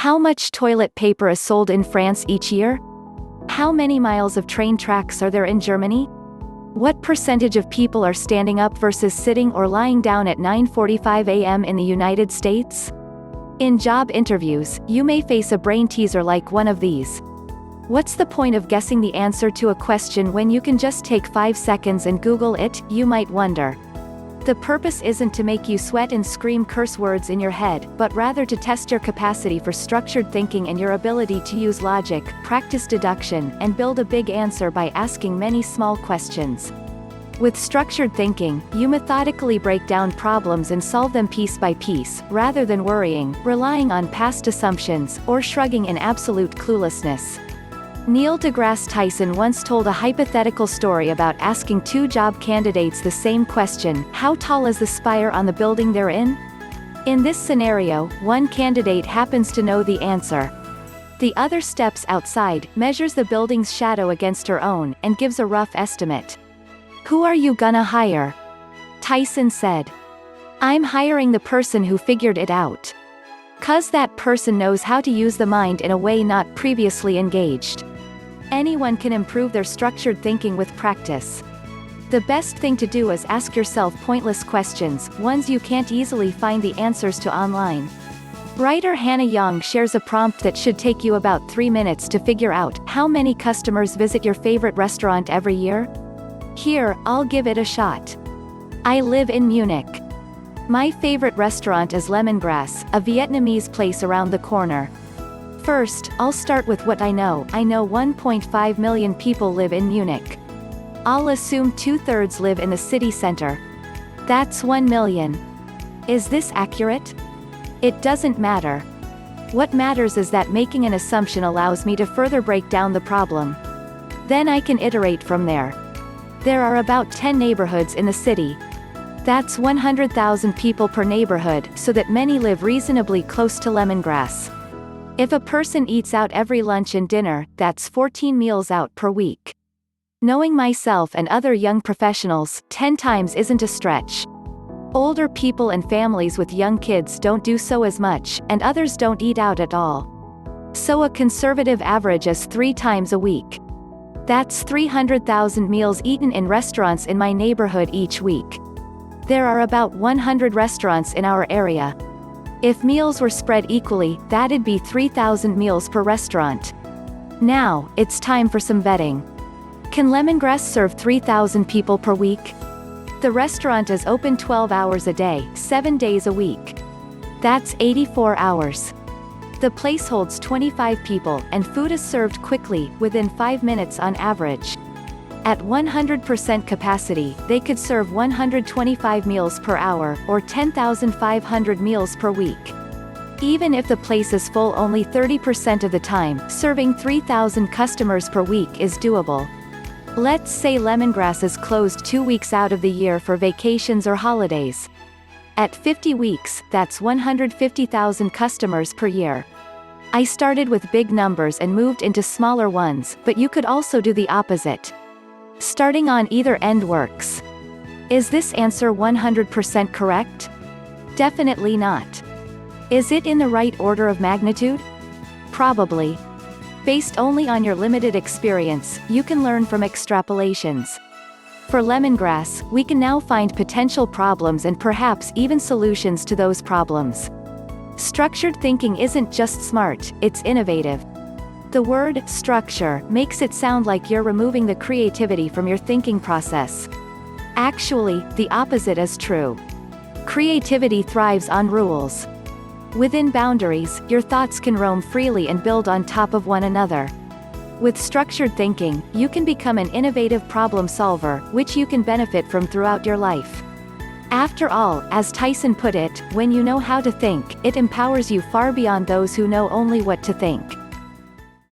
How much toilet paper is sold in France each year? How many miles of train tracks are there in Germany? What percentage of people are standing up versus sitting or lying down at 9:45 a.m. in the United States? In job interviews, you may face a brain teaser like one of these. What's the point of guessing the answer to a question when you can just take 5 seconds and Google it, you might wonder. The purpose isn't to make you sweat and scream curse words in your head, but rather to test your capacity for structured thinking and your ability to use logic, practice deduction, and build a big answer by asking many small questions. With structured thinking, you methodically break down problems and solve them piece by piece, rather than worrying, relying on past assumptions, or shrugging in absolute cluelessness. Neil deGrasse Tyson once told a hypothetical story about asking two job candidates the same question: how tall is the spire on the building they're in? In this scenario, one candidate happens to know the answer. The other steps outside, measures the building's shadow against her own, and gives a rough estimate. "Who are you gonna hire?" Tyson said. "I'm hiring the person who figured it out. 'Cause that person knows how to use the mind in a way not previously engaged." Anyone can improve their structured thinking with practice. The best thing to do is ask yourself pointless questions, ones you can't easily find the answers to online. Writer Hannah Young shares a prompt that should take you about 3 minutes to figure out: how many customers visit your favorite restaurant every year? Here, I'll give it a shot. I live in Munich. My favorite restaurant is Lemongrass, a Vietnamese place around the corner. First, I'll start with what I know. I know 1.5 million people live in Munich. I'll assume 2/3 live in the city center. That's 1 million. Is this accurate? It doesn't matter. What matters is that making an assumption allows me to further break down the problem. Then I can iterate from there. There are about 10 neighborhoods in the city. That's 100,000 people per neighborhood, so that many live reasonably close to Lemongrass. If a person eats out every lunch and dinner, that's 14 meals out per week. Knowing myself and other young professionals, 10 times isn't a stretch. Older people and families with young kids don't do so as much, and others don't eat out at all. So a conservative average is 3 times a week. That's 300,000 meals eaten in restaurants in my neighborhood each week. There are about 100 restaurants in our area. If meals were spread equally, that'd be 3,000 meals per restaurant. Now, it's time for some vetting. Can Lemongrass serve 3,000 people per week? The restaurant is open 12 hours a day, 7 days a week. That's 84 hours. The place holds 25 people, and food is served quickly, within 5 minutes on average. At 100% capacity, they could serve 125 meals per hour, or 10,500 meals per week. Even if the place is full only 30% of the time, serving 3,000 customers per week is doable. Let's say Lemongrass is closed 2 weeks out of the year for vacations or holidays. At 50 weeks, that's 150,000 customers per year. I started with big numbers and moved into smaller ones, but you could also do the opposite. Starting on either end works. Is this answer 100% correct? Definitely not. Is it in the right order of magnitude? Probably. Based only on your limited experience, you can learn from extrapolations. For Lemongrass, we can now find potential problems and perhaps even solutions to those problems. Structured thinking isn't just smart, it's innovative. The word structure makes it sound like you're removing the creativity from your thinking process. Actually, the opposite is true. Creativity thrives on rules. Within boundaries, your thoughts can roam freely and build on top of one another. With structured thinking, you can become an innovative problem solver, which you can benefit from throughout your life. After all, as Tyson put it, when you know how to think, it empowers you far beyond those who know only what to think.